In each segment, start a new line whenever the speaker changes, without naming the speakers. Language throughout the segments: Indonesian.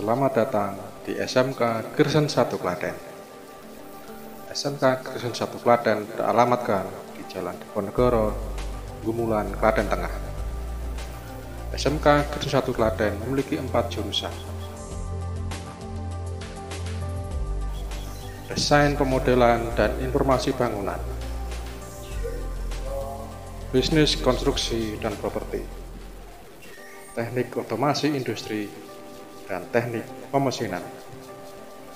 Selamat datang di SMK Kristen 1 Klaten. SMK Kristen 1 Klaten beralamatkan di Jalan Diponegoro, Gumulan, Klaten Tengah. SMK Kristen 1 Klaten memiliki 4 jurusan: Desain Pemodelan dan Informasi Bangunan, Bisnis Konstruksi dan Properti, Teknik Otomasi Industri, dan Teknik Pemesinan.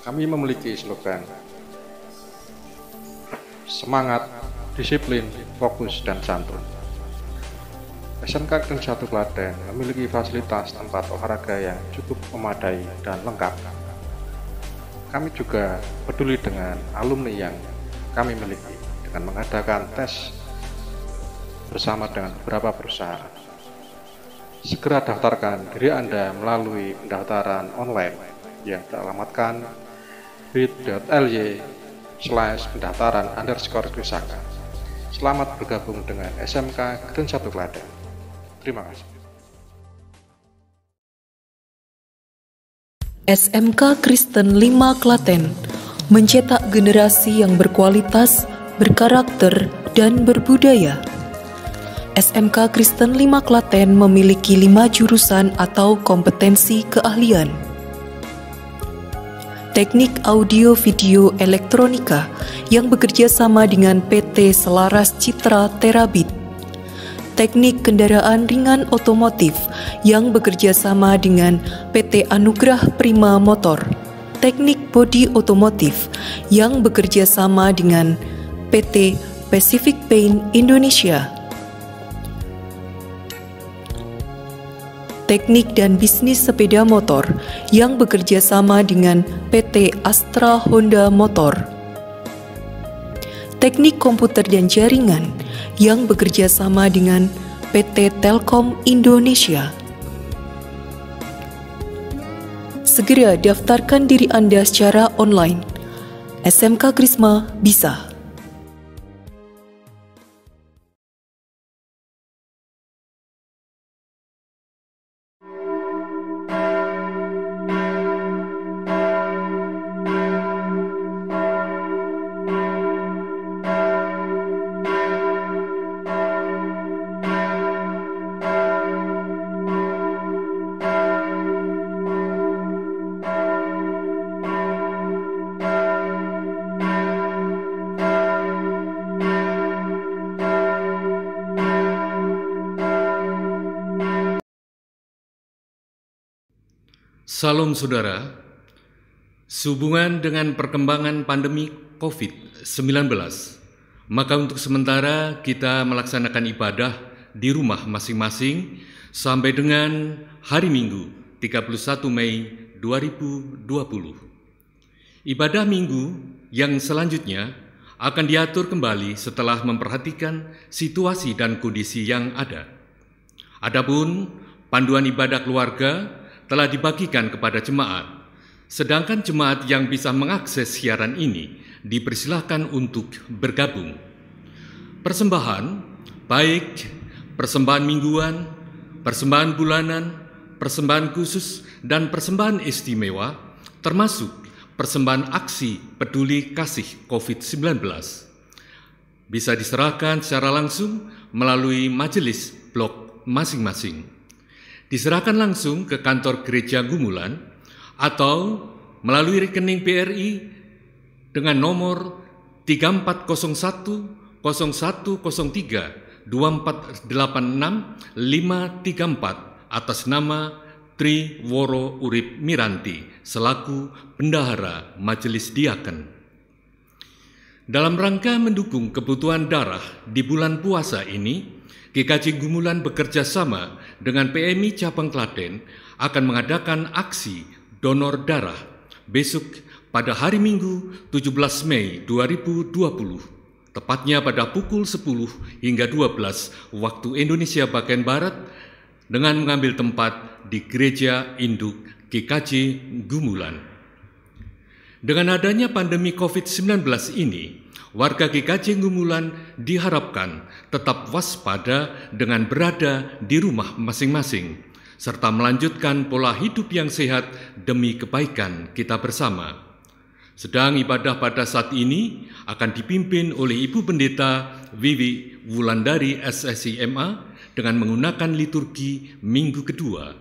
Kami memiliki slogan semangat, disiplin, fokus, dan santun. SMK Kristen 1 Klaten memiliki fasilitas tempat olahraga yang cukup memadai dan lengkap. Kami juga peduli dengan alumni yang kami miliki dengan mengadakan tes bersama dengan beberapa perusahaan. Segera daftarkan diri Anda melalui pendaftaran online yang beralamatkan bit.ly/pendaftaran_Trisaka. Selamat bergabung dengan SMK Kristen 1 Klaten. Terima kasih.
SMK Kristen 5 Klaten mencetak generasi yang berkualitas, berkarakter, dan berbudaya. SMK Kristen 5 Klaten memiliki 5 jurusan atau kompetensi keahlian. Teknik Audio Video Elektronika yang bekerja sama dengan PT Selaras Citra Terabit. Teknik Kendaraan Ringan Otomotif yang bekerja sama dengan PT Anugrah Prima Motor. Teknik Bodi Otomotif yang bekerja sama dengan PT Pacific Paint Indonesia. Teknik dan Bisnis Sepeda Motor yang bekerja sama dengan PT Astra Honda Motor. Teknik Komputer dan Jaringan yang bekerja sama dengan PT Telkom Indonesia. Segera daftarkan diri Anda secara online. SMK Krisma bisa.
Salam saudara, sehubungan dengan perkembangan pandemi COVID-19, maka untuk sementara kita melaksanakan ibadah di rumah masing-masing sampai dengan hari Minggu 31 Mei 2020. Ibadah Minggu yang selanjutnya akan diatur kembali setelah memperhatikan situasi dan kondisi yang ada. Adapun panduan ibadah keluarga telah dibagikan kepada jemaat, sedangkan jemaat yang bisa mengakses siaran ini dipersilahkan untuk bergabung. Persembahan, baik persembahan mingguan, persembahan bulanan, persembahan khusus, dan persembahan istimewa, termasuk persembahan aksi peduli kasih COVID-19, bisa diserahkan secara langsung melalui majelis blok masing-masing. Diserahkan langsung ke kantor gereja Gumulan atau melalui rekening BRI dengan nomor 3401 0103 2486 534 atas nama Tri Woro Urip Miranti selaku Bendahara Majelis Diaken. Dalam rangka mendukung kebutuhan darah di bulan puasa ini, GKJ Gumulan bekerja sama dengan PMI Cabang Klaten akan mengadakan aksi donor darah besok pada hari Minggu 17 Mei 2020, tepatnya pada pukul 10 hingga 12 waktu Indonesia bagian Barat dengan mengambil tempat di Gereja Induk GKJ Gumulan. Dengan adanya pandemi COVID-19 ini, warga GKJ Gumulan diharapkan tetap waspada dengan berada di rumah masing-masing, serta melanjutkan pola hidup yang sehat demi kebaikan kita bersama. Sedang ibadah pada saat ini akan dipimpin oleh Ibu Pendeta Wiwi Wulandari SSIMA dengan menggunakan liturgi minggu kedua.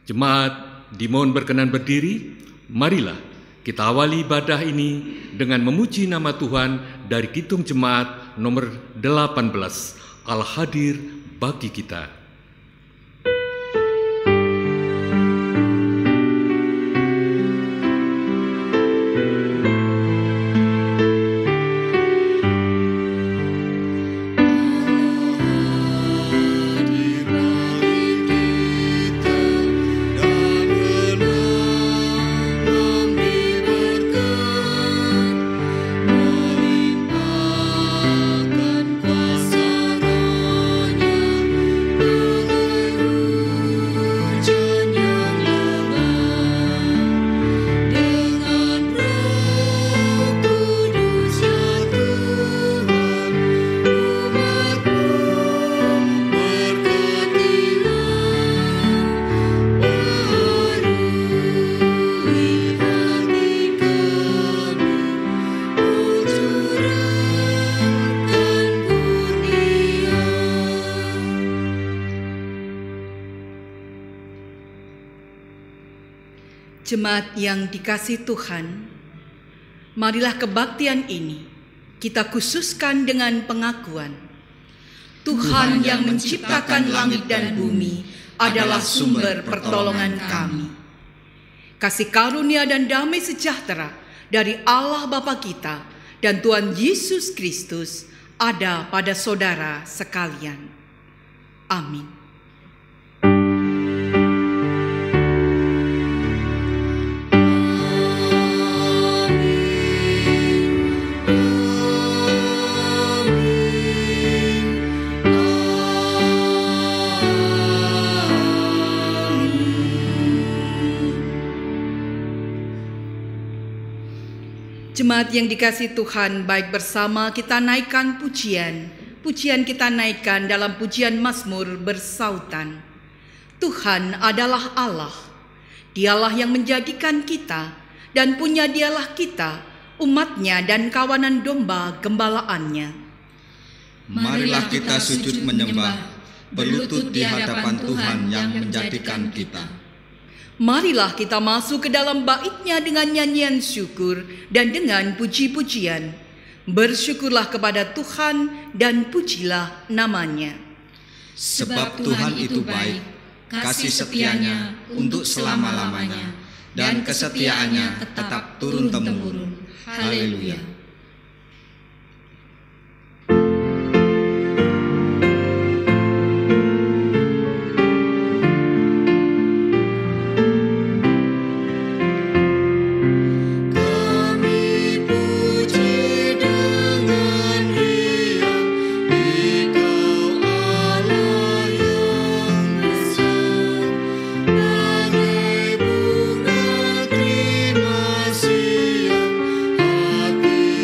Jemaat dimohon berkenan berdiri. Marilah kita awali ibadah ini dengan memuji nama Tuhan dari Kidung Jemaat nomor 18, Al-Hadir bagi kita.
Jemaat yang dikasihi Tuhan, marilah kebaktian ini kita khususkan dengan pengakuan. Tuhan yang menciptakan langit dan bumi adalah sumber pertolongan kami. Kasih karunia dan damai sejahtera dari Allah Bapa kita dan Tuhan Yesus Kristus ada pada saudara sekalian. Amin. Jemaat yang dikasihi Tuhan, baik bersama kita naikkan pujian. Pujian kita naikkan dalam pujian Mazmur bersautan. Tuhan adalah Allah. Dialah yang menjadikan kita dan punya Dialah kita, umatnya dan kawanan domba gembalaannya.
Marilah kita sujud menyembah, berlutut di hadapan Tuhan yang menjadikan kita.
Marilah kita masuk ke dalam bait-Nya dengan nyanyian syukur dan dengan puji-pujian. Bersyukurlah kepada Tuhan dan pujilah nama-Nya.
Sebab Tuhan itu baik, kasih setianya untuk selama-lamanya, dan kesetiaannya tetap turun-temurun. Haleluya.
Hati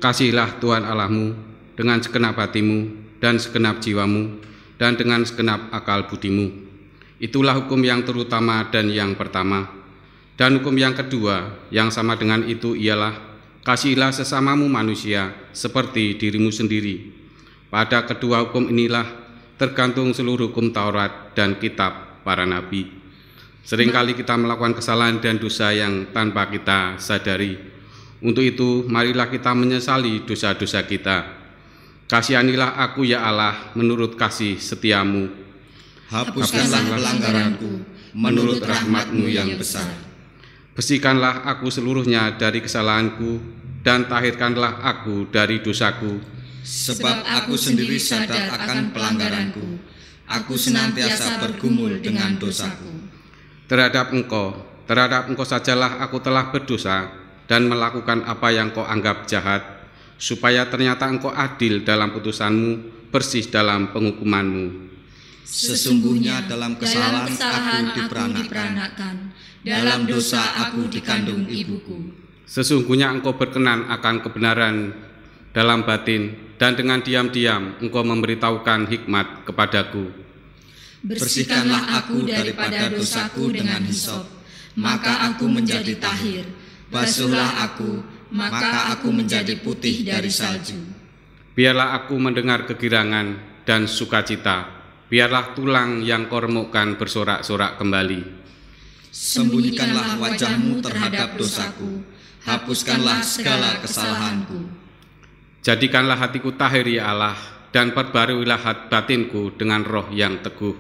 Kasihilah Tuhan Allahmu dengan segenap hatimu dan segenap jiwamu dan dengan segenap akal budimu. Itulah hukum yang terutama dan yang pertama. Dan hukum yang kedua yang sama dengan itu ialah kasihilah sesamamu manusia seperti dirimu sendiri. Pada kedua hukum inilah tergantung seluruh hukum Taurat dan kitab para nabi. Seringkali kita melakukan kesalahan dan dosa yang tanpa kita sadari. Untuk itu, marilah kita menyesali dosa-dosa kita. Kasihanilah aku ya Allah menurut kasih setiamu.
Hapuskanlah pelanggaranku menurut rahmat-Mu yang besar.
Bersihkanlah aku seluruhnya dari kesalahanku dan tahirkanlah aku dari dosaku.
Sebab aku sendiri sadar akan pelanggaranku. Aku senantiasa bergumul dengan dosaku.
Terhadap engkau sajalah aku telah berdosa dan melakukan apa yang kau anggap jahat, supaya ternyata engkau adil dalam putusanmu, bersih dalam penghukumanmu.
Sesungguhnya dalam kesalahan aku diperanakkan, dalam dosa aku dikandung ibuku.
Sesungguhnya engkau berkenan akan kebenaran dalam batin, dan dengan diam-diam engkau memberitahukan hikmat kepadaku.
Bersihkanlah aku daripada dosaku dengan hisop, maka aku menjadi tahir. Basuhlah aku, maka aku menjadi putih dari salju.
Biarlah aku mendengar kegirangan dan sukacita. Biarlah tulang yang kau remukkan bersorak-sorak kembali.
Sembunyikanlah wajah-Mu terhadap dosaku. Hapuskanlah segala kesalahanku.
Jadikanlah hatiku tahir ya Allah, dan perbaruilah batinku dengan roh yang teguh.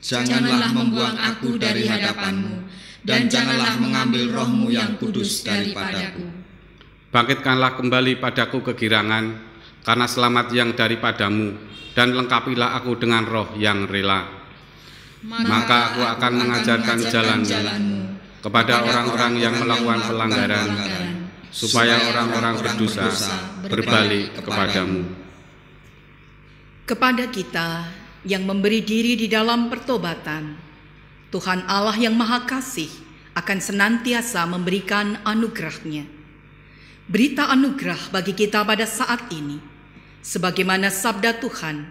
Janganlah membuang aku dari hadapan-Mu, dan janganlah mengambil roh-Mu yang kudus daripadaku.
Bangkitkanlah kembali padaku kegirangan, karena selamat yang daripadamu, dan lengkapilah aku dengan roh yang rela. Maka aku akan mengajarkan jalan-Mu kepada orang-orang yang melakukan pelanggaran, supaya orang-orang berdosa berbalik kepadamu.
Kepada kita yang memberi diri di dalam pertobatan, Tuhan Allah yang Maha Kasih akan senantiasa memberikan anugerah-Nya. Berita anugerah bagi kita pada saat ini, sebagaimana sabda Tuhan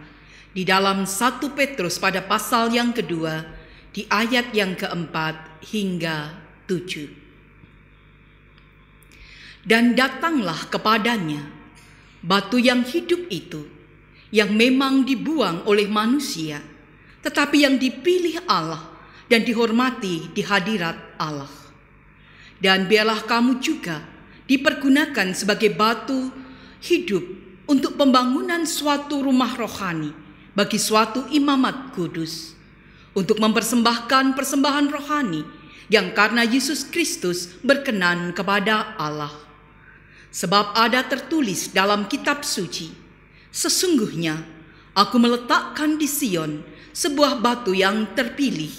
di dalam 1 Petrus pada pasal yang kedua, di ayat yang keempat hingga 7. Dan datanglah kepadanya batu yang hidup itu, yang memang dibuang oleh manusia, tetapi yang dipilih Allah dan dihormati di hadirat Allah. Dan biarlah kamu juga dipergunakan sebagai batu hidup untuk pembangunan suatu rumah rohani bagi suatu imamat kudus, untuk mempersembahkan persembahan rohani yang karena Yesus Kristus berkenan kepada Allah. Sebab ada tertulis dalam kitab suci, sesungguhnya aku meletakkan di Sion sebuah batu yang terpilih,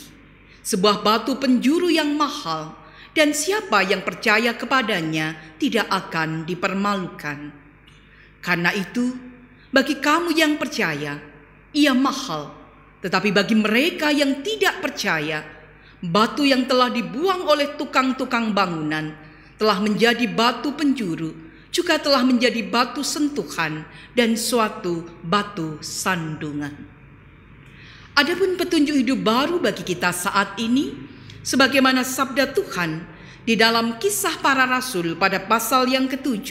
sebuah batu penjuru yang mahal, dan siapa yang percaya kepadanya tidak akan dipermalukan. Karena itu, bagi kamu yang percaya, ia mahal, tetapi bagi mereka yang tidak percaya, batu yang telah dibuang oleh tukang-tukang bangunan telah menjadi batu penjuru, juga telah menjadi batu sentuhan dan suatu batu sandungan. Adapun petunjuk hidup baru bagi kita saat ini, sebagaimana sabda Tuhan di dalam Kisah Para Rasul pada pasal yang ke-7,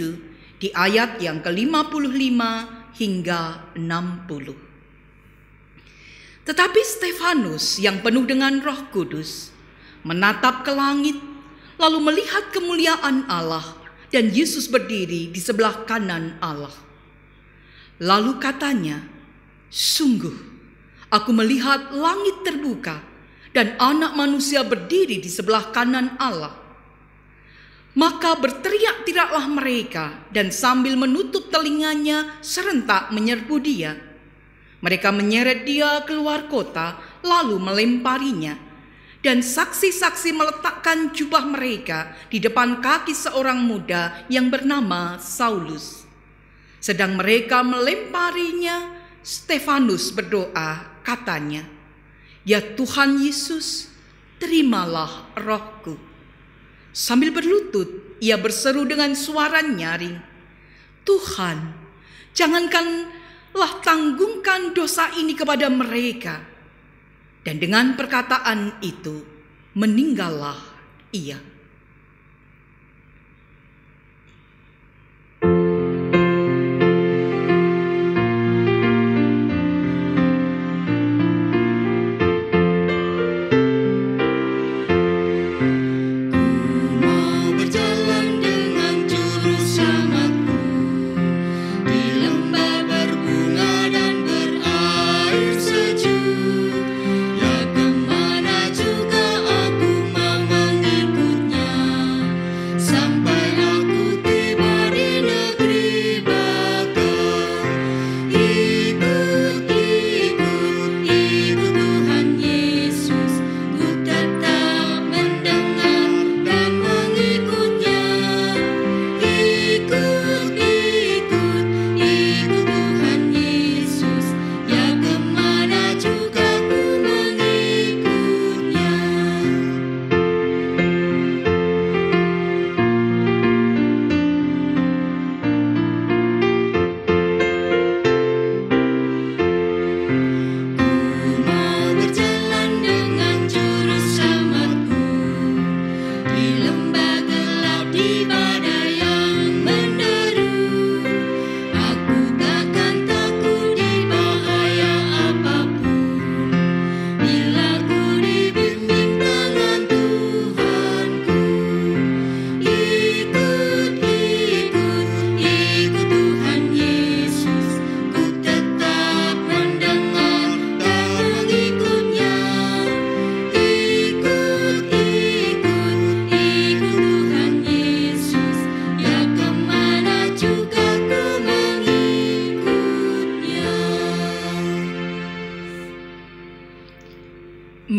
di ayat yang ke-55 hingga 60. Tetapi Stefanus yang penuh dengan Roh Kudus menatap ke langit, lalu melihat kemuliaan Allah dan Yesus berdiri di sebelah kanan Allah. Lalu katanya, sungguh aku melihat langit terbuka dan Anak Manusia berdiri di sebelah kanan Allah. Maka berteriak-teriaklah mereka dan sambil menutup telinganya serentak menyerbu dia. Mereka menyeret dia keluar kota lalu melemparinya. Dan saksi-saksi meletakkan jubah mereka di depan kaki seorang muda yang bernama Saulus. Sedang mereka melemparinya, Stefanus berdoa, katanya, "Ya Tuhan Yesus, terimalah rohku." Sambil berlutut, ia berseru dengan suara nyaring,
Tuhan, jangankanlah tanggungkan dosa ini kepada mereka. Dan dengan perkataan itu, meninggallah ia.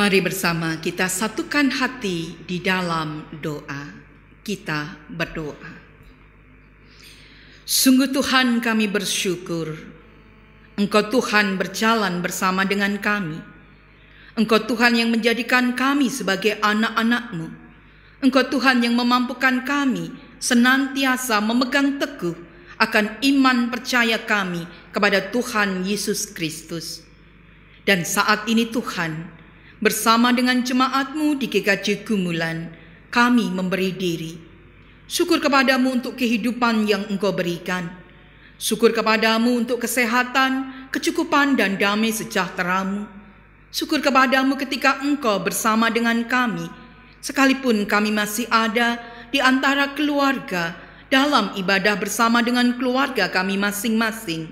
Mari bersama kita satukan hati di dalam doa. Kita berdoa. Sungguh Tuhan, kami bersyukur Engkau Tuhan berjalan bersama dengan kami. Engkau Tuhan yang menjadikan kami sebagai anak-anak-Mu. Engkau Tuhan yang memampukan kami senantiasa memegang teguh akan iman percaya kami kepada Tuhan Yesus Kristus. Dan saat ini Tuhan, bersama dengan jemaat-Mu di GKJ Gumulan, kami memberi diri. Syukur kepadamu untuk kehidupan yang Engkau berikan. Syukur kepadamu untuk kesehatan, kecukupan dan damai sejahtera-Mu. Syukur kepadamu ketika Engkau bersama dengan kami, sekalipun kami masih ada di antara keluarga, dalam ibadah bersama dengan keluarga kami masing-masing.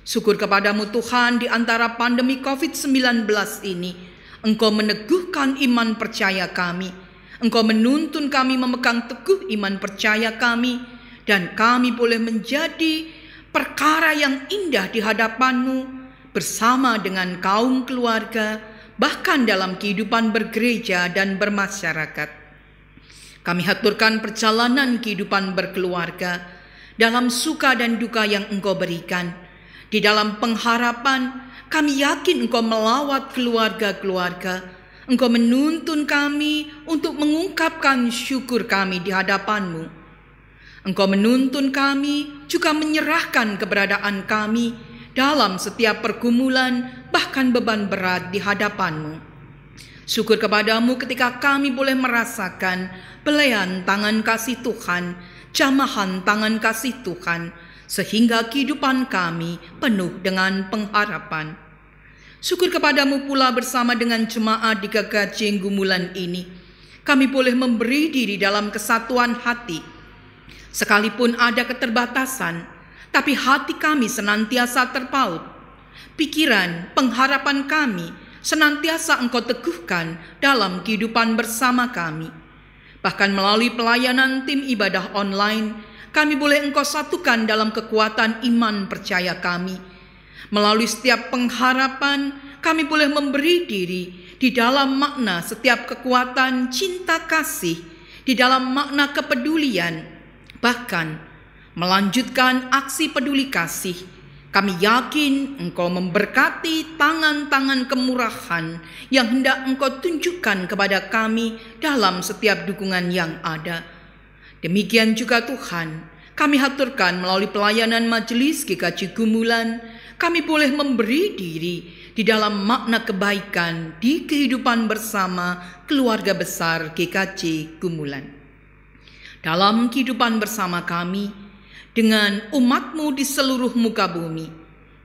Syukur kepadamu Tuhan, di antara pandemi COVID-19 ini, Engkau meneguhkan iman percaya kami. Engkau menuntun kami memegang teguh iman percaya kami. Dan kami boleh menjadi perkara yang indah di hadapan-Mu bersama dengan kaum keluarga, bahkan dalam kehidupan bergereja dan bermasyarakat. Kami haturkan perjalanan kehidupan berkeluarga dalam suka dan duka yang Engkau berikan. Di dalam pengharapan, kami yakin Engkau melawat keluarga-keluarga. Engkau menuntun kami untuk mengungkapkan syukur kami di hadapan-Mu. Engkau menuntun kami juga menyerahkan keberadaan kami dalam setiap pergumulan, bahkan beban berat di hadapan-Mu. Syukur kepadamu ketika kami boleh merasakan belayan tangan kasih Tuhan, jamahan tangan kasih Tuhan, sehingga kehidupan kami penuh dengan pengharapan. Syukur kepadamu pula bersama dengan jemaat di GKJ Gumulan ini, kami boleh memberi diri dalam kesatuan hati. Sekalipun ada keterbatasan, tapi hati kami senantiasa terpaut. Pikiran, pengharapan kami senantiasa Engkau teguhkan dalam kehidupan bersama kami. Bahkan melalui pelayanan tim ibadah online, kami boleh Engkau satukan dalam kekuatan iman percaya kami. Melalui setiap pengharapan, kami boleh memberi diri di dalam makna setiap kekuatan cinta kasih, di dalam makna kepedulian, bahkan melanjutkan aksi peduli kasih. Kami yakin Engkau memberkati tangan-tangan kemurahan yang hendak Engkau tunjukkan kepada kami dalam setiap dukungan yang ada. Demikian juga Tuhan, kami haturkan melalui pelayanan Majelis GKJ Gumulan, kami boleh memberi diri di dalam makna kebaikan di kehidupan bersama keluarga besar GKJ Gumulan. Dalam kehidupan bersama kami dengan umat-Mu di seluruh muka bumi,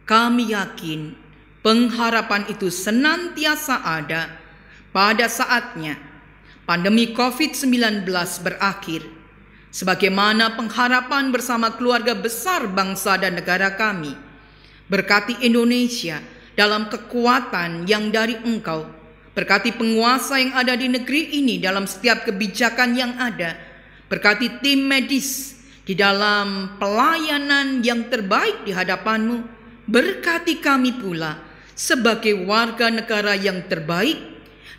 kami yakin pengharapan itu senantiasa ada pada saatnya pandemi COVID-19 berakhir, sebagaimana pengharapan bersama keluarga besar bangsa dan negara kami. Berkati Indonesia dalam kekuatan yang dari Engkau. Berkati penguasa yang ada di negeri ini dalam setiap kebijakan yang ada. Berkati tim medis di dalam pelayanan yang terbaik di hadapan-Mu. Berkati kami pula sebagai warga negara yang terbaik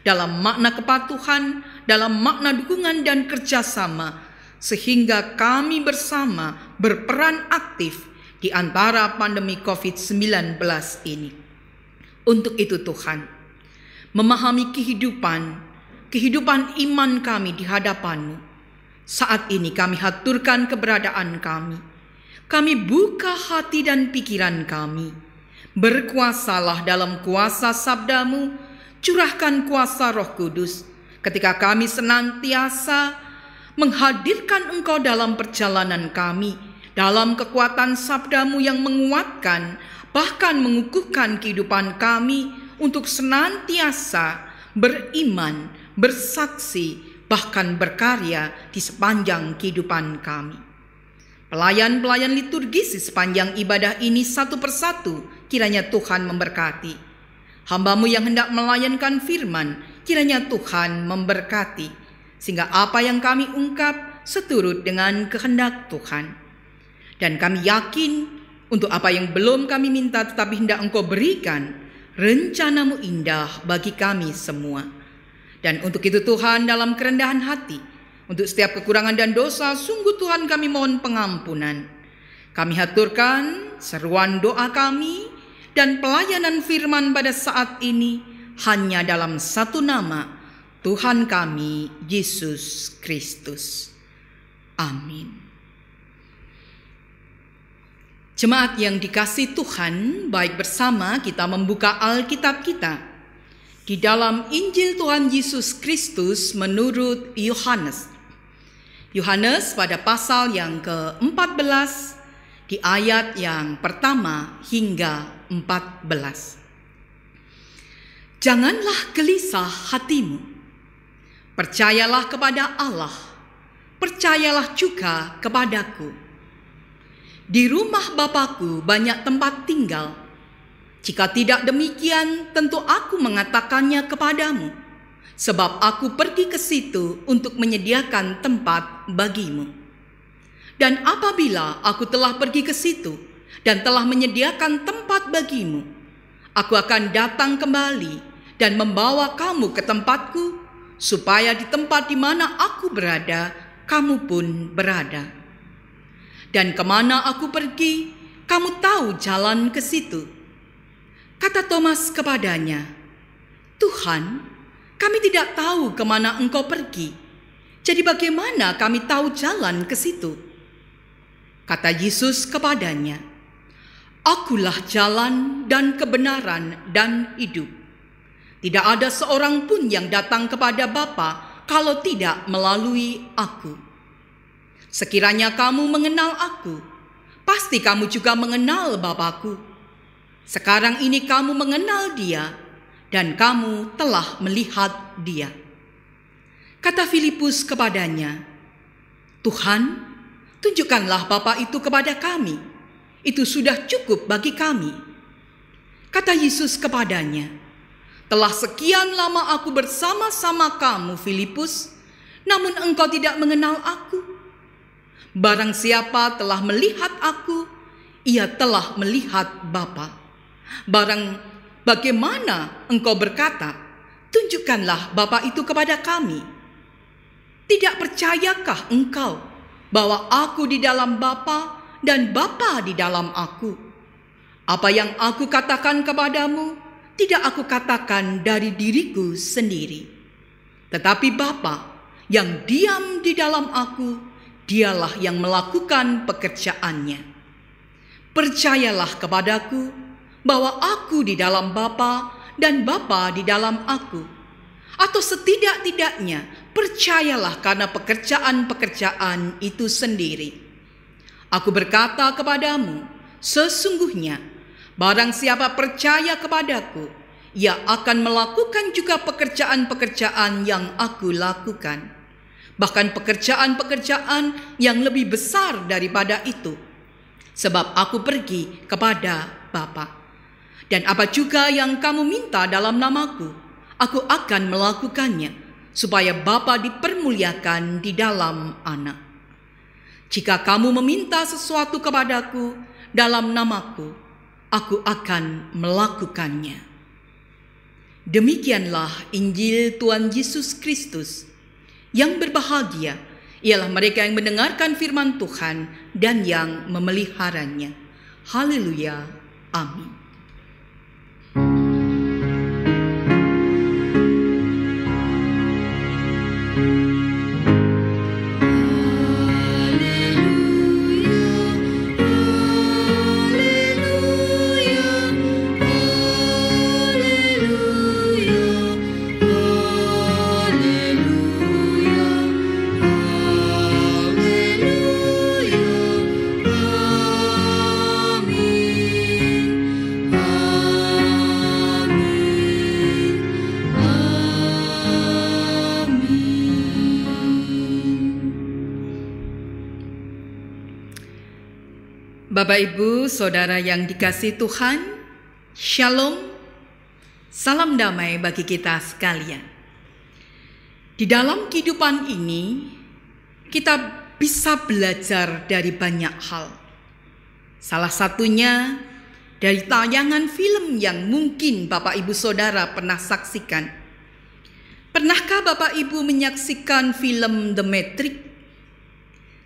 dalam makna kepatuhan, dalam makna dukungan dan kerjasama, sehingga kami bersama berperan aktif di antara pandemi COVID-19 ini. Untuk itu Tuhan, memahami kehidupan iman kami di hadapan-Mu, saat ini kami haturkan keberadaan kami. Kami buka hati dan pikiran kami. Berkuasalah dalam kuasa sabda-Mu, curahkan kuasa Roh Kudus, ketika kami senantiasa menghadirkan Engkau dalam perjalanan kami, dalam kekuatan sabda-Mu yang menguatkan, bahkan mengukuhkan kehidupan kami untuk senantiasa beriman, bersaksi, bahkan berkarya di sepanjang kehidupan kami. Pelayan-pelayan liturgis di sepanjang ibadah ini satu persatu, kiranya Tuhan memberkati. Hamba-Mu yang hendak melayankan firman, kiranya Tuhan memberkati, sehingga apa yang kami ungkap seturut dengan kehendak Tuhan. Dan kami yakin untuk apa yang belum kami minta tetapi hendak Engkau berikan, rencana-Mu indah bagi kami semua. Dan untuk itu Tuhan, dalam kerendahan hati, untuk setiap kekurangan dan dosa, sungguh Tuhan kami mohon pengampunan. Kami haturkan seruan doa kami dan pelayanan firman pada saat ini hanya dalam satu nama, Tuhan kami, Yesus Kristus. Amin. Jemaat yang dikasihi Tuhan, baik bersama kita membuka Alkitab kita di dalam Injil Tuhan Yesus Kristus menurut Yohanes. Yohanes pada pasal yang ke-14 di ayat yang pertama hingga 14. Janganlah gelisah hatimu. Percayalah kepada Allah. Percayalah juga kepadaku. Di rumah Bapa-Ku banyak tempat tinggal. Jika tidak demikian, tentu aku mengatakannya kepadamu, sebab aku pergi ke situ untuk menyediakan tempat bagimu. Dan apabila aku telah pergi ke situ dan telah menyediakan tempat bagimu, aku akan datang kembali dan membawa kamu ke tempatku, supaya di tempat di mana aku berada, kamu pun berada. Dan kemana aku pergi, kamu tahu jalan ke situ. Kata Thomas kepadanya, Tuhan, kami tidak tahu kemana Engkau pergi. Jadi bagaimana kami tahu jalan ke situ? Kata Yesus kepadanya, Akulah jalan dan kebenaran dan hidup. Tidak ada seorang pun yang datang kepada Bapa kalau tidak melalui aku. Sekiranya kamu mengenal aku, pasti kamu juga mengenal Bapa-Ku. Sekarang ini kamu mengenal Dia, dan kamu telah melihat Dia. Kata Filipus kepadanya, Tuhan, tunjukkanlah Bapa itu kepada kami. Itu sudah cukup bagi kami. Kata Yesus kepadanya, telah sekian lama aku bersama-sama kamu, Filipus, namun engkau tidak mengenal aku. Barang siapa telah melihat aku, ia telah melihat Bapa. Barang bagaimana engkau berkata, tunjukkanlah Bapa itu kepada kami. Tidak percayakah engkau bahwa aku di dalam Bapa dan Bapa di dalam aku? Apa yang aku katakan kepadamu, tidak aku katakan dari diriku sendiri. Tetapi Bapa yang diam di dalam aku, dialah yang melakukan pekerjaannya. Percayalah kepadaku bahwa aku di dalam Bapa dan Bapa di dalam aku. Atau setidak-tidaknya percayalah karena pekerjaan-pekerjaan itu sendiri. Aku berkata kepadamu, sesungguhnya barang siapa percaya kepadaku, ia akan melakukan juga pekerjaan-pekerjaan yang aku lakukan. Bahkan pekerjaan-pekerjaan yang lebih besar daripada itu. Sebab aku pergi kepada Bapa. Dan apa juga yang kamu minta dalam namaku, aku akan melakukannya, supaya Bapa dipermuliakan di dalam Anak. Jika kamu meminta sesuatu kepadaku dalam namaku, aku akan melakukannya. Demikianlah Injil Tuhan Yesus Kristus. Yang berbahagia ialah mereka yang mendengarkan firman Tuhan dan yang memeliharanya. Haleluya. Amin. Bapak, Ibu, Saudara yang dikasihi Tuhan, Shalom, salam damai bagi kita sekalian. Di dalam kehidupan ini, kita bisa belajar dari banyak hal. Salah satunya dari tayangan film yang mungkin Bapak, Ibu, Saudara pernah saksikan. Pernahkah Bapak, Ibu menyaksikan film The Matrix?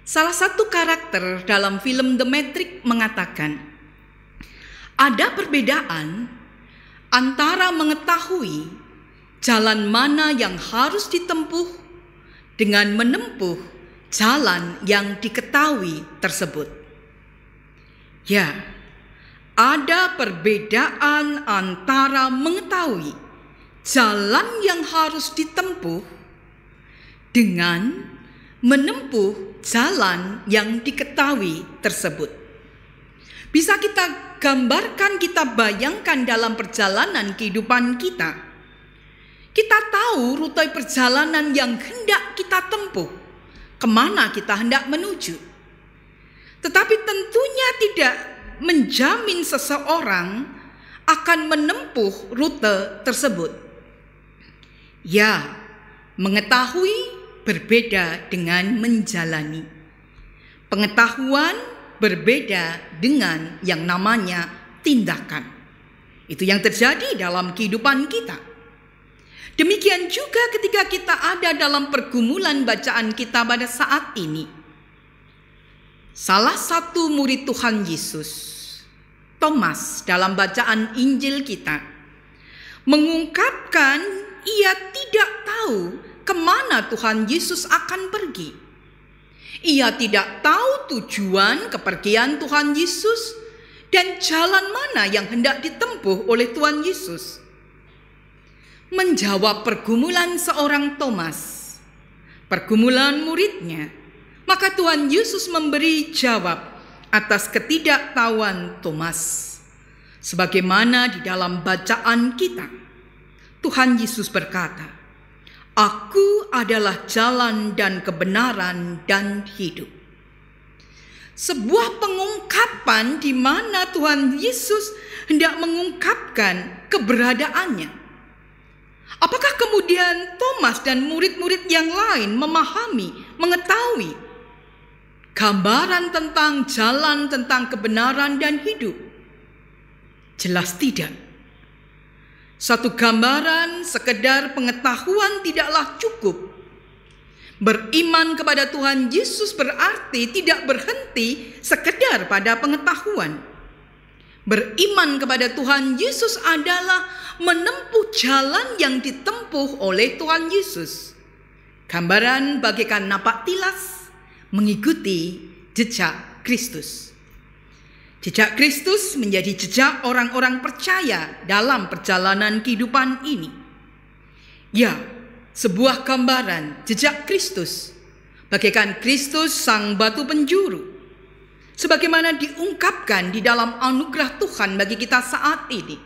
Salah satu karakter dalam film The Matrix mengatakan, ada perbedaan antara mengetahui jalan mana yang harus ditempuh dengan menempuh jalan yang diketahui tersebut. Ya, ada perbedaan antara mengetahui jalan yang harus ditempuh dengan menempuh jalan yang diketahui tersebut. Bisa kita gambarkan, kita bayangkan dalam perjalanan kehidupan kita. Kita tahu rute perjalanan yang hendak kita tempuh, kemana kita hendak menuju. Tetapi tentunya tidak menjamin seseorang akan menempuh rute tersebut. Ya, mengetahui berbeda dengan menjalani. Pengetahuan berbeda dengan yang namanya tindakan. Itu yang terjadi dalam kehidupan kita. Demikian juga ketika kita ada dalam pergumulan bacaan kita pada saat ini. Salah satu murid Tuhan Yesus, Thomas, dalam bacaan Injil kita, mengungkapkan ia tidak tahu kemana Tuhan Yesus akan pergi. Ia tidak tahu tujuan kepergian Tuhan Yesus dan jalan mana yang hendak ditempuh oleh Tuhan Yesus. Menjawab pergumulan seorang Thomas, pergumulan muridnya, maka Tuhan Yesus memberi jawab atas ketidaktahuan Thomas. Sebagaimana di dalam bacaan kita, Tuhan Yesus berkata, Aku adalah jalan dan kebenaran dan hidup. Sebuah pengungkapan di mana Tuhan Yesus hendak mengungkapkan keberadaannya. Apakah kemudian Thomas dan murid-murid yang lain memahami, mengetahui gambaran tentang jalan, tentang kebenaran dan hidup? Jelas tidak. Satu gambaran, sekedar pengetahuan tidaklah cukup. Beriman kepada Tuhan Yesus berarti tidak berhenti sekedar pada pengetahuan. Beriman kepada Tuhan Yesus adalah menempuh jalan yang ditempuh oleh Tuhan Yesus. Gambaran bagaikan napak tilas, mengikuti jejak Kristus. Jejak Kristus menjadi jejak orang-orang percaya dalam perjalanan kehidupan ini. Ya, sebuah gambaran jejak Kristus, bagaikan Kristus sang batu penjuru, sebagaimana diungkapkan di dalam anugerah Tuhan bagi kita saat ini.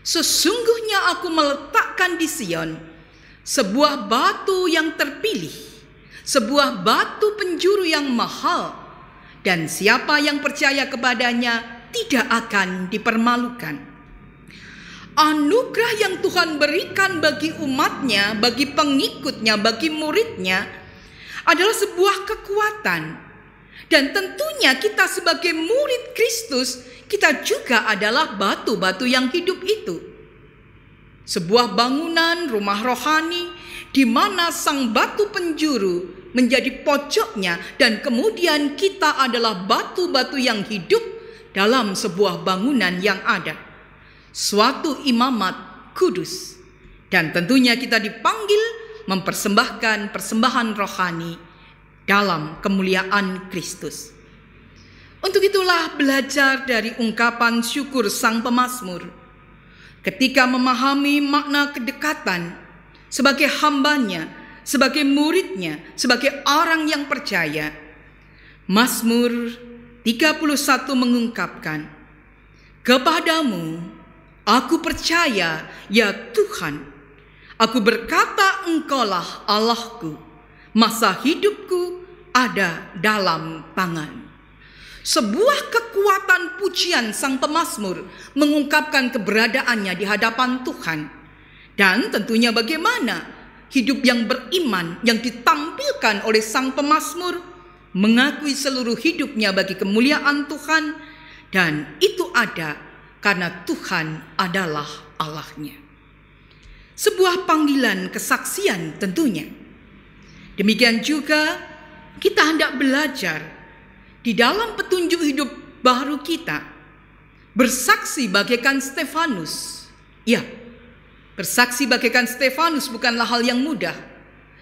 Sesungguhnya aku meletakkan di Sion sebuah batu yang terpilih, sebuah batu penjuru yang mahal, dan siapa yang percaya kepadanya tidak akan dipermalukan. Anugerah yang Tuhan berikan bagi umatnya, bagi pengikutnya, bagi muridnya adalah sebuah kekuatan. Dan tentunya kita sebagai murid Kristus, kita juga adalah batu-batu yang hidup itu. Sebuah bangunan rumah rohani di mana sang batu penjuru menjadi pojoknya, dan kemudian kita adalah batu-batu yang hidup dalam sebuah bangunan yang ada. Suatu imamat kudus, dan tentunya kita dipanggil mempersembahkan persembahan rohani dalam kemuliaan Kristus. Untuk itulah belajar dari ungkapan syukur sang pemazmur ketika memahami makna kedekatan sebagai hambanya, sebagai muridnya, sebagai orang yang percaya. Mazmur 31 mengungkapkan, "Kepadamu aku percaya, ya Tuhan. Aku berkata, Engkaulah Allahku. Masa hidupku ada dalam tangan." Sebuah kekuatan pujian sang pemazmur mengungkapkan keberadaannya di hadapan Tuhan. Dan tentunya bagaimana hidup yang beriman yang ditampilkan oleh sang pemazmur, mengakui seluruh hidupnya bagi kemuliaan Tuhan, dan itu ada karena Tuhan adalah Allahnya. Sebuah panggilan kesaksian tentunya. Demikian juga kita hendak belajar di dalam petunjuk hidup baru kita, bersaksi bagaikan Stefanus. Ya, bersaksi bagaikan Stefanus bukanlah hal yang mudah,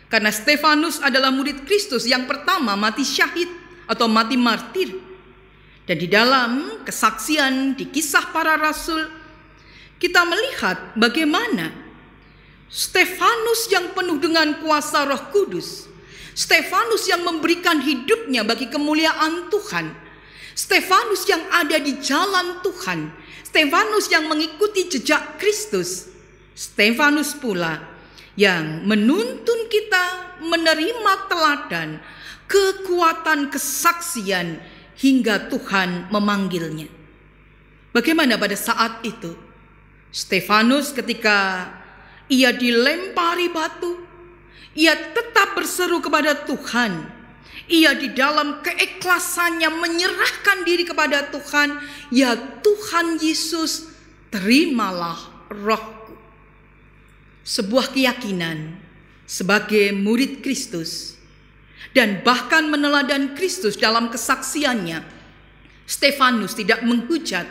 karena Stefanus adalah murid Kristus yang pertama mati syahid atau mati martir. Dan di dalam kesaksian di Kisah Para Rasul, kita melihat bagaimana Stefanus yang penuh dengan kuasa Roh Kudus, Stefanus yang memberikan hidupnya bagi kemuliaan Tuhan, Stefanus yang ada di jalan Tuhan, Stefanus yang mengikuti jejak Kristus, Stefanus pula yang menuntun kita menerima teladan, kekuatan kesaksian hingga Tuhan memanggilnya. Bagaimana pada saat itu Stefanus ketika ia dilempari batu, ia tetap berseru kepada Tuhan. Ia di dalam keikhlasannya menyerahkan diri kepada Tuhan. Ya Tuhan Yesus, terimalah rohku. Sebuah keyakinan sebagai murid Kristus, dan bahkan meneladan Kristus dalam kesaksiannya. Stefanus tidak menghujat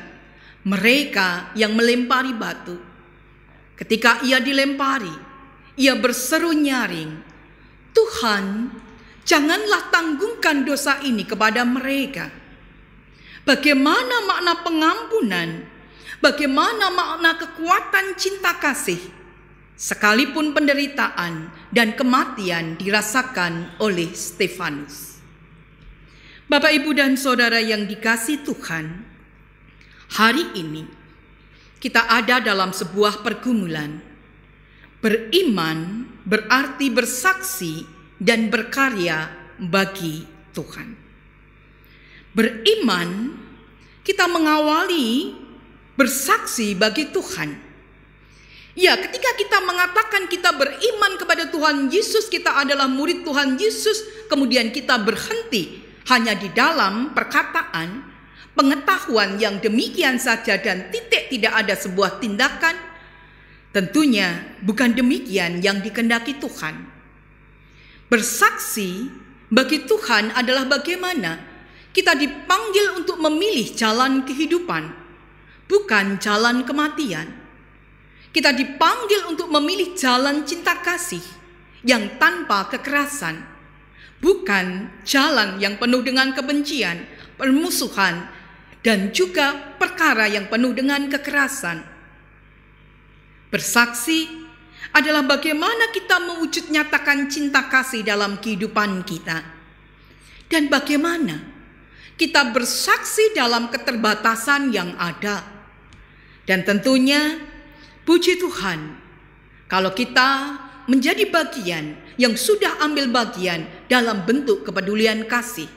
mereka yang melempari batu. Ketika ia dilempari, ia berseru nyaring, "Tuhan, janganlah tanggungkan dosa ini kepada mereka." Bagaimana makna pengampunan? Bagaimana makna kekuatan cinta kasih? Sekalipun penderitaan dan kematian dirasakan oleh Stefanus. Bapak, Ibu, dan Saudara yang dikasihi Tuhan, hari ini kita ada dalam sebuah pergumulan. Beriman berarti bersaksi dan berkarya bagi Tuhan. Beriman, kita mengawali bersaksi bagi Tuhan. Ya, ketika kita mengatakan kita beriman kepada Tuhan Yesus, kita adalah murid Tuhan Yesus, kemudian kita berhenti hanya di dalam perkataan, pengetahuan yang demikian saja dan tidak ada sebuah tindakan, tentunya bukan demikian yang dikehendaki Tuhan. Bersaksi bagi Tuhan adalah bagaimana kita dipanggil untuk memilih jalan kehidupan, bukan jalan kematian. Kita dipanggil untuk memilih jalan cinta kasih yang tanpa kekerasan, bukan jalan yang penuh dengan kebencian, permusuhan, dan juga perkara yang penuh dengan kekerasan. Bersaksi adalah bagaimana kita mewujud nyatakan cinta kasih dalam kehidupan kita. Dan bagaimana kita bersaksi dalam keterbatasan yang ada. Dan tentunya, puji Tuhan, kalau kita menjadi bagian yang sudah ambil bagian dalam bentuk kepedulian kasih.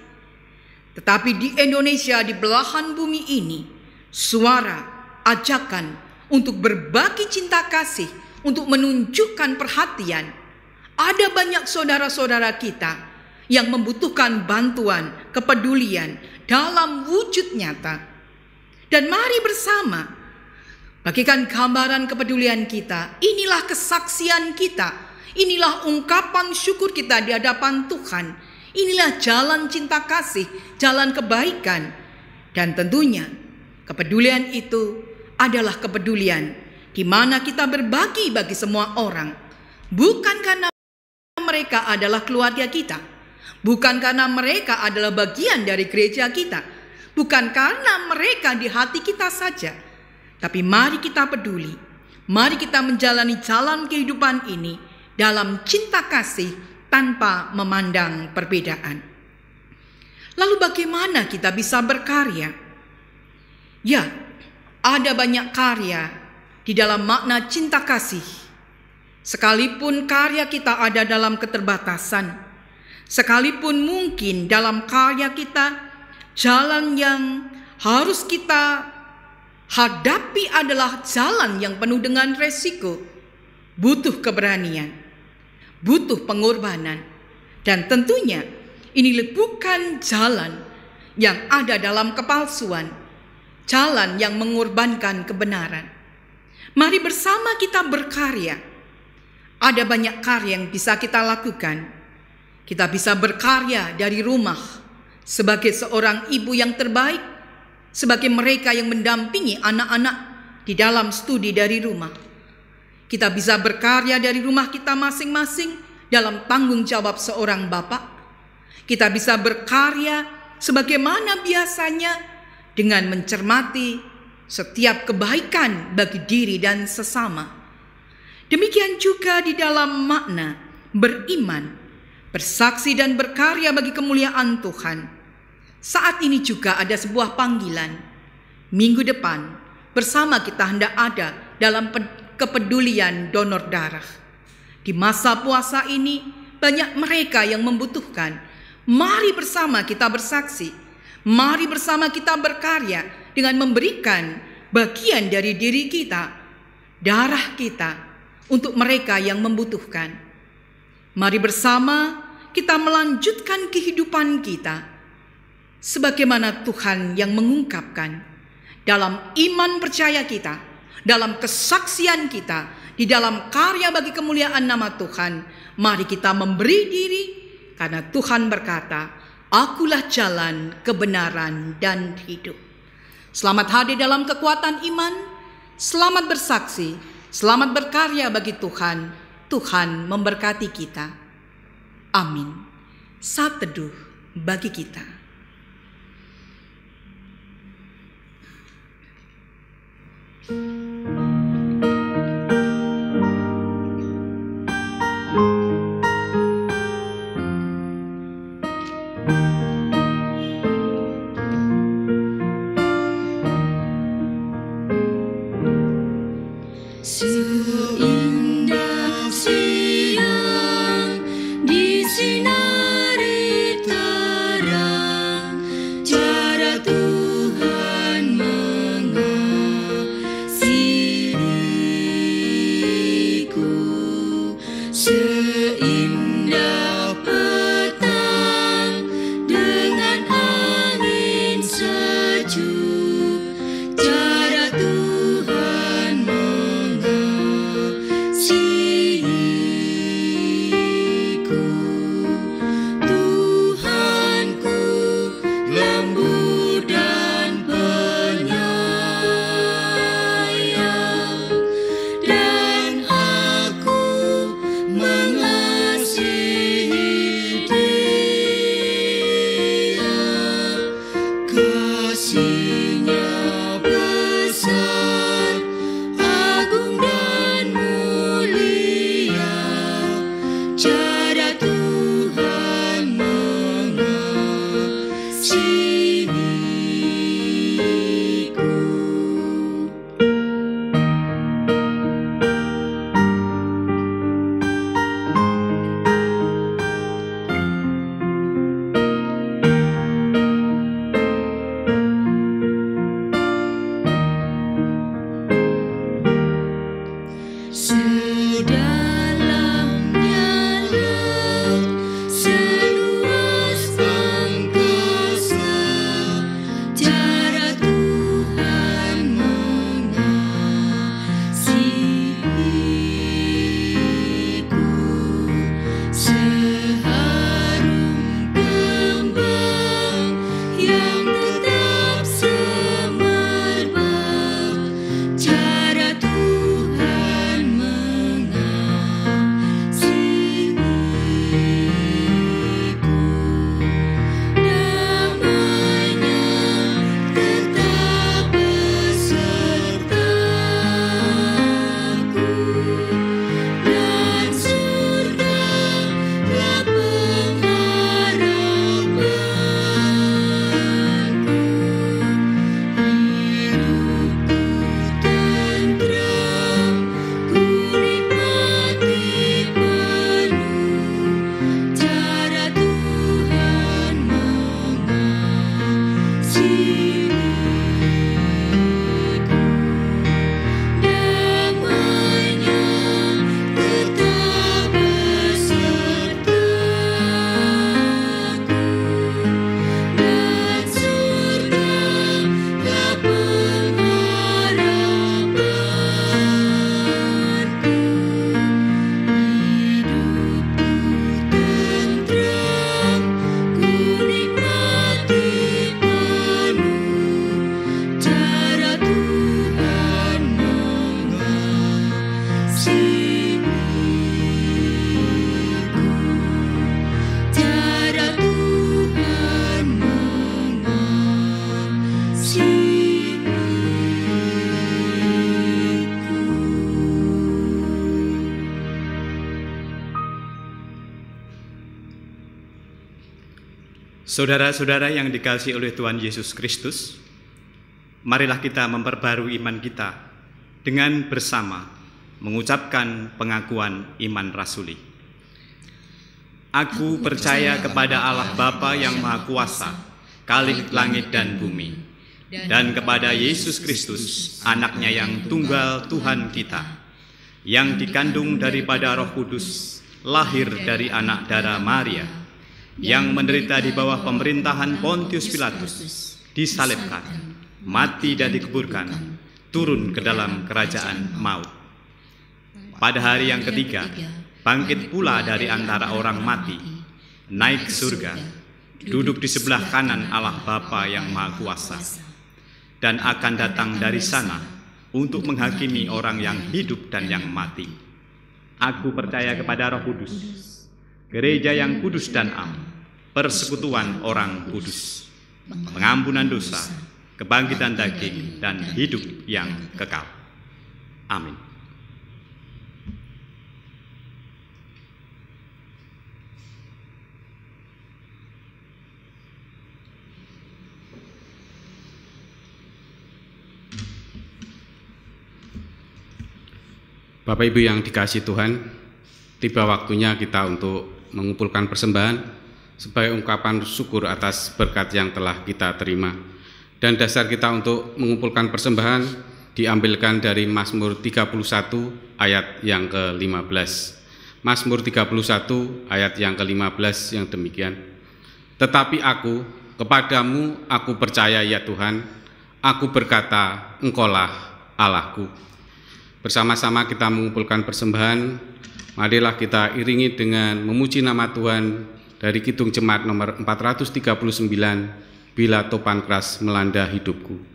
Tetapi di Indonesia, di belahan bumi ini, suara, ajakan untuk berbagi cinta kasih, untuk menunjukkan perhatian. Ada banyak saudara-saudara kita yang membutuhkan bantuan, kepedulian dalam wujud nyata. Dan mari bersama bagikan gambaran kepedulian kita. Inilah kesaksian kita. Inilah ungkapan syukur kita di hadapan Tuhan. Inilah jalan cinta kasih, jalan kebaikan. Dan tentunya kepedulian itu adalah kepedulian di mana kita berbagi bagi semua orang. Bukan karena mereka adalah keluarga kita. Bukan karena mereka adalah bagian dari gereja kita. Bukan karena mereka di hati kita saja. Tapi mari kita peduli. Mari kita menjalani jalan kehidupan ini dalam cinta kasih tanpa memandang perbedaan. Lalu bagaimana kita bisa berkarya? Ya, ada banyak karya di dalam makna cinta kasih. Sekalipun karya kita ada dalam keterbatasan, sekalipun mungkin dalam karya kita jalan yang harus kita hadapi adalah jalan yang penuh dengan resiko, butuh keberanian, butuh pengorbanan, dan tentunya ini bukan jalan yang ada dalam kepalsuan, jalan yang mengorbankan kebenaran. Mari bersama kita berkarya. Ada banyak karya yang bisa kita lakukan. Kita bisa berkarya dari rumah sebagai seorang ibu yang terbaik, sebagai mereka yang mendampingi anak-anak di dalam studi dari rumah. Kita bisa berkarya dari rumah kita masing-masing dalam tanggung jawab seorang bapak. Kita bisa berkarya sebagaimana biasanya dengan mencermati setiap kebaikan bagi diri dan sesama. Demikian juga di dalam makna beriman, bersaksi dan berkarya bagi kemuliaan Tuhan. Saat ini juga ada sebuah panggilan. Minggu depan bersama kita hendak ada dalam kepedulian donor darah. Di masa puasa ini banyak mereka yang membutuhkan. Mari bersama kita bersaksi. Mari bersama kita berkarya dengan memberikan bagian dari diri kita, darah kita, untuk mereka yang membutuhkan. Mari bersama kita melanjutkan kehidupan kita sebagaimana Tuhan yang mengungkapkan dalam iman percaya kita, dalam kesaksian kita, di dalam karya bagi kemuliaan nama Tuhan. Mari kita memberi diri karena Tuhan berkata, "Akulah jalan, kebenaran, dan hidup." Selamat hadir dalam kekuatan iman, selamat bersaksi, selamat berkarya bagi Tuhan. Tuhan memberkati kita. Amin. Saat teduh bagi kita.
Seindah siang disinari terang.
Saudara-saudara yang dikasihi oleh Tuhan Yesus Kristus, marilah kita memperbarui iman kita dengan bersama mengucapkan pengakuan iman rasuli. Aku percaya kepada Allah Bapa yang Maha Kuasa, Khalik langit dan bumi, dan kepada Yesus Kristus, anaknya yang tunggal Tuhan kita, yang dikandung daripada Roh Kudus, lahir dari anak darah Maria, yang menderita di bawah pemerintahan Pontius Pilatus, disalibkan, mati dan dikuburkan, turun ke dalam kerajaan maut. Pada hari yang ketiga, bangkit pula dari antara orang mati, naik ke surga, duduk di sebelah kanan Allah Bapa yang Maha Kuasa, dan akan datang dari sana untuk menghakimi orang yang hidup dan yang mati. Aku percaya kepada Roh Kudus, gereja yang kudus dan am, persekutuan orang kudus, pengampunan dosa, kebangkitan daging, dan hidup yang kekal. Amin.
Bapak Ibu yang dikasihi Tuhan, tiba waktunya kita untuk mengumpulkan persembahan sebagai ungkapan syukur atas berkat yang telah kita terima. Dan dasar kita untuk mengumpulkan persembahan diambilkan dari Mazmur 31 ayat yang ke-15. Mazmur 31 ayat yang ke-15 yang demikian. Tetapi aku, kepadamu aku percaya ya Tuhan, aku berkata, Engkaulah Allahku. Bersama-sama kita mengumpulkan persembahan, marilah kita iringi dengan memuji nama Tuhan dari Kidung Jemaat nomor 439, Bila Topan Keras Melanda Hidupku.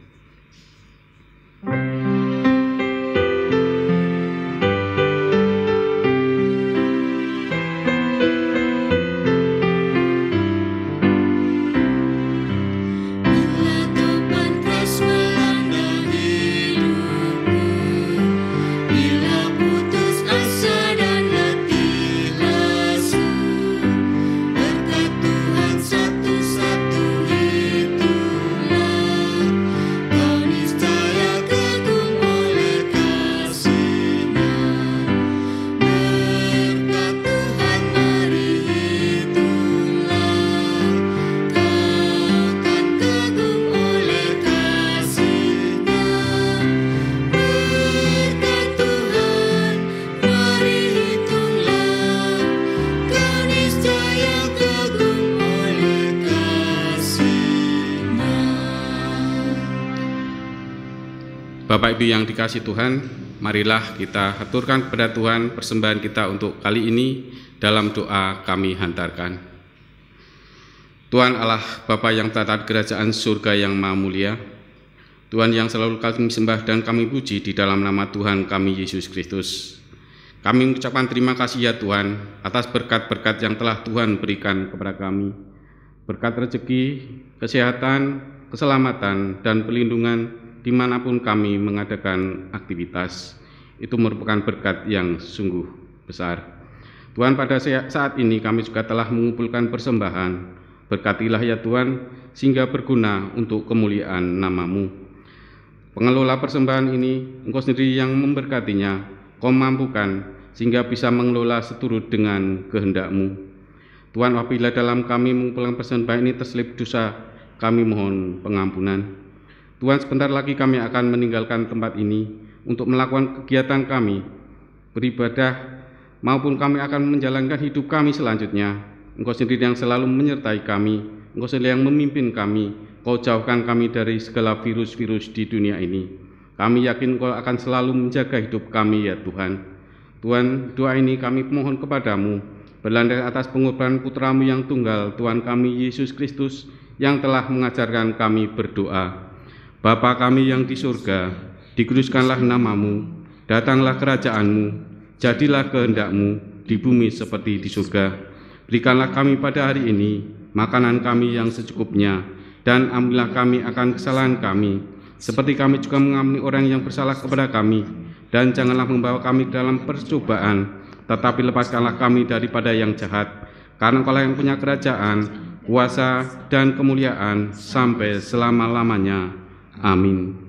Bapak Ibu yang dikasihi Tuhan, marilah kita haturkan kepada Tuhan persembahan kita untuk kali ini. Dalam doa kami hantarkan. Tuhan Allah Bapa yang tata kerajaan surga yang maha mulia, Tuhan yang selalu kami sembah dan kami puji di dalam nama Tuhan kami Yesus Kristus. Kami mengucapkan terima kasih ya Tuhan atas berkat-berkat yang telah Tuhan berikan kepada kami. Berkat rezeki, kesehatan, keselamatan, dan perlindungan dimanapun kami mengadakan aktivitas, itu merupakan berkat yang sungguh besar. Tuhan, pada saat ini kami juga telah mengumpulkan persembahan. Berkatilah ya Tuhan, sehingga berguna untuk kemuliaan nama-Mu. Pengelola persembahan ini, Engkau sendiri yang memberkatinya, Kau mampukan, sehingga bisa mengelola seturut dengan kehendak-Mu. Tuhan, apabila dalam kami mengumpulkan persembahan ini terselip dosa, kami mohon pengampunan. Tuhan, sebentar lagi kami akan meninggalkan tempat ini untuk melakukan kegiatan kami, beribadah, maupun kami akan menjalankan hidup kami selanjutnya. Engkau sendiri yang selalu menyertai kami, Engkau sendiri yang memimpin kami, Kau jauhkan kami dari segala virus-virus di dunia ini. Kami yakin Kau akan selalu menjaga hidup kami ya Tuhan. Tuhan, doa ini kami mohon kepadamu, berlandaskan atas pengorbanan Putra-Mu yang tunggal, Tuhan kami Yesus Kristus, yang telah mengajarkan kami berdoa. Bapa kami yang di surga, dikuduskanlah nama-Mu, datanglah kerajaan-Mu, jadilah kehendak-Mu di bumi seperti di surga. Berikanlah kami pada hari ini makanan kami yang secukupnya, dan ampunilah kami akan kesalahan kami, seperti kami juga mengampuni orang yang bersalah kepada kami. Dan janganlah membawa kami dalam percobaan, tetapi lepaskanlah kami daripada yang jahat. Karena Engkaulah yang punya kerajaan, kuasa dan kemuliaan sampai selama-lamanya. Amin.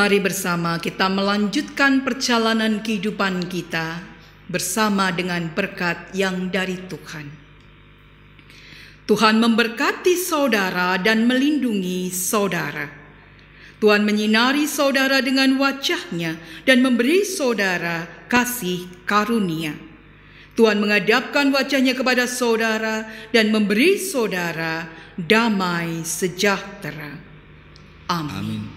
Mari bersama kita melanjutkan perjalanan kehidupan kita bersama dengan berkat yang dari Tuhan. Tuhan memberkati saudara dan melindungi saudara. Tuhan menyinari saudara dengan wajah-Nya dan memberi saudara kasih karunia. Tuhan menghadapkan wajah-Nya kepada saudara dan memberi saudara damai sejahtera. Amin.